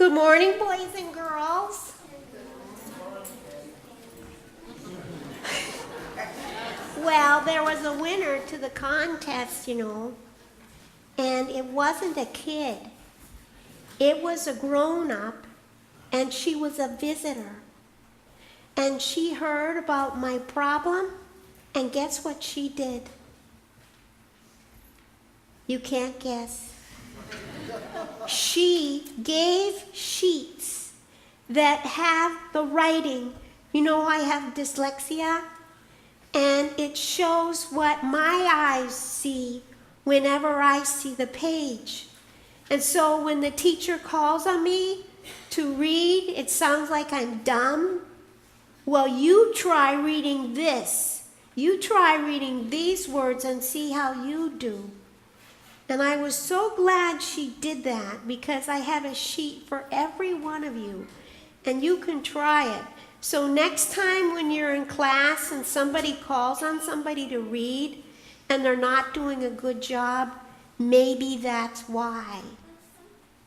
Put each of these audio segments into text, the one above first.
Good morning, boys and girls. Well, there was a winner to the contest, and it wasn't a kid. It was a grown-up, and she was a visitor. And she heard about my problem, and guess what she did? You can't guess. She gave sheets that have the writing. I have dyslexia, and it shows what my eyes see whenever I see the page. And so when the teacher calls on me to read, it sounds like I'm dumb. Well, you try reading this. You try reading these words and see how you do. And I was so glad she did that because I have a sheet for every one of you. And you can try it. So next time when you're in class and somebody calls on somebody to read and they're not doing a good job, maybe that's why.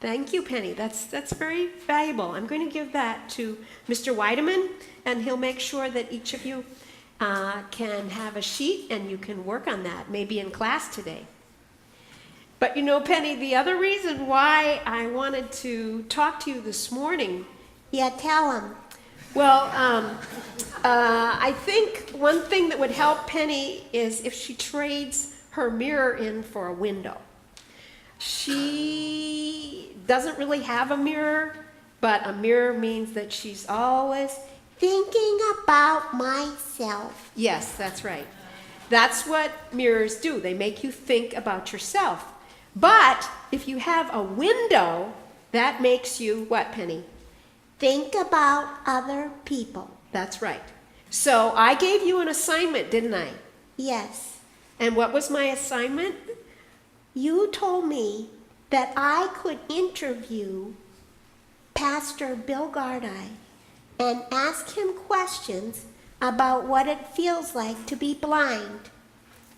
Thank you, Penny. That's very valuable. I'm going to give that to Mr. Weideman, and he'll make sure that each of you can have a sheet and you can work on that, maybe in class today. But Penny, the other reason why I wanted to talk to you this morning. Yeah, tell him. Well, I think one thing that would help Penny is if she trades her mirror in for a window. She doesn't really have a mirror, but a mirror means that she's always thinking about myself. Yes, that's right. That's what mirrors do. They make you think about yourself. But if you have a window, that makes you what, Penny? Think about other people. That's right. So I gave you an assignment, didn't I? Yes. And what was my assignment? You told me that I could interview Pastor Bill Gardei and ask him questions about what it feels like to be blind.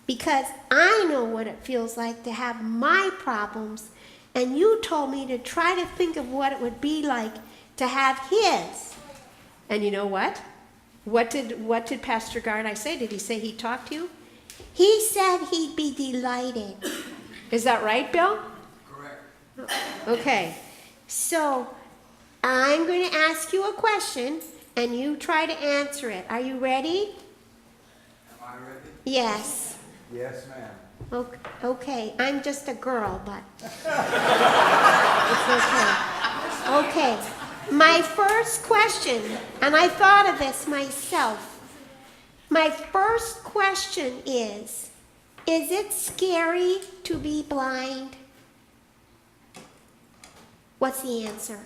Because I know what it feels like to have my problems, and you told me to try to think of what it would be like to have his. And you know what? What did Pastor Gardei say? Did he say he talked to you? He said he'd be delighted. Is that right, Bill? Correct. Okay. So I'm going to ask you a question, and you try to answer it. Are you ready? Am I ready? Yes. Yes, ma'am. Okay, I'm just a girl, but it's okay. Okay, my first question, and I thought of this myself. My first question is it scary to be blind? What's the answer?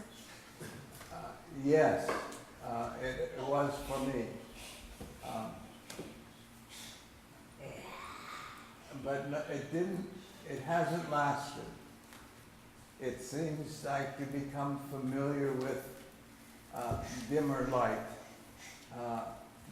Yes, it was for me. But no, it hasn't lasted. It seems like you become familiar with dimmer light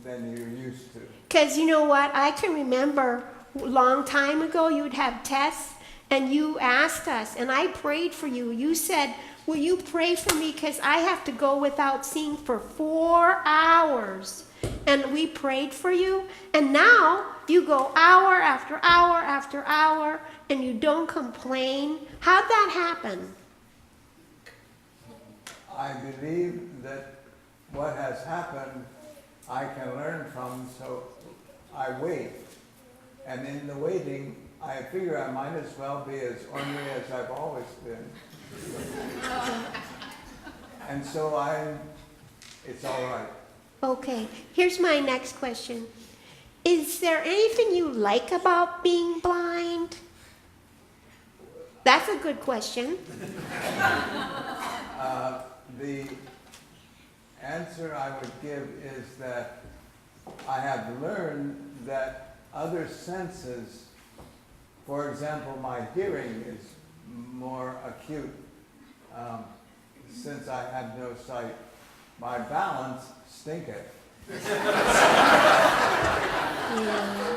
than you're used to. Because you know what? I can remember a long time ago you would have tests and you asked us, and I prayed for you. You said, will you pray for me because I have to go without seeing for 4 hours. And we prayed for you, and now you go hour after hour after hour, and you don't complain. How'd that happen? I believe that what has happened I can learn from, so I wait. And in the waiting, I figure I might as well be as ornery as I've always been. And so it's all right. Okay, here's my next question. Is there anything you like about being blind? That's a good question. The answer I would give is that I have learned that other senses, for example, my hearing is more acute since I have no sight. My balance stinketh. Yeah.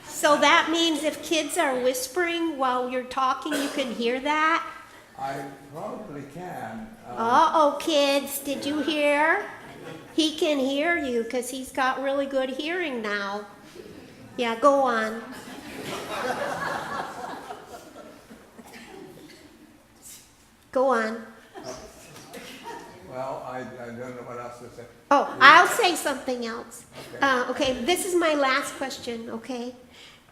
So that means if kids are whispering while you're talking, you can hear that? I probably can. Uh-oh, kids, did you hear? He can hear you because he's got really good hearing now. Yeah, go on. Go on. Well, I don't know what else to say. Oh, I'll say something else. Okay. Okay, this is my last question, okay?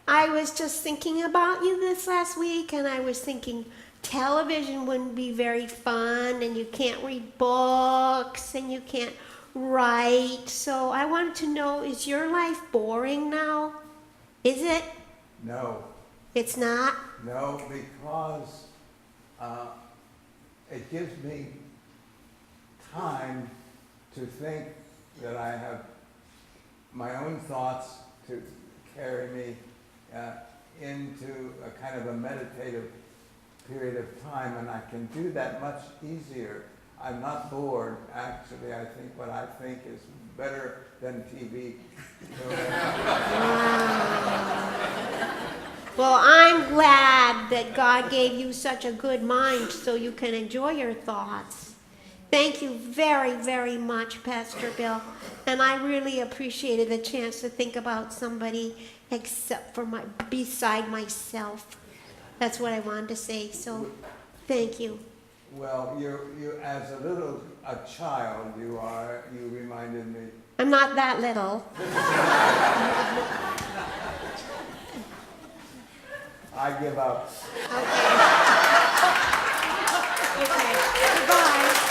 I was just thinking about you this last week, and I was thinking television wouldn't be very fun, and you can't read books, and you can't write. So I wanted to know, is your life boring now? Is it? No, It's not? no, because it gives me time to think that I have my own thoughts to carry me into a kind of a meditative period of time, and I can do that much easier. I'm not bored, actually. I think what I think is better than TV. Well, I'm glad that God gave you such a good mind so you can enjoy your thoughts. Thank you very, very much, Pastor Bill. And I really appreciated the chance to think about somebody beside myself. That's what I wanted to say. So, thank you. Well, you as a child, you reminded me. I'm not that little. I give up. Okay. Okay. Goodbye.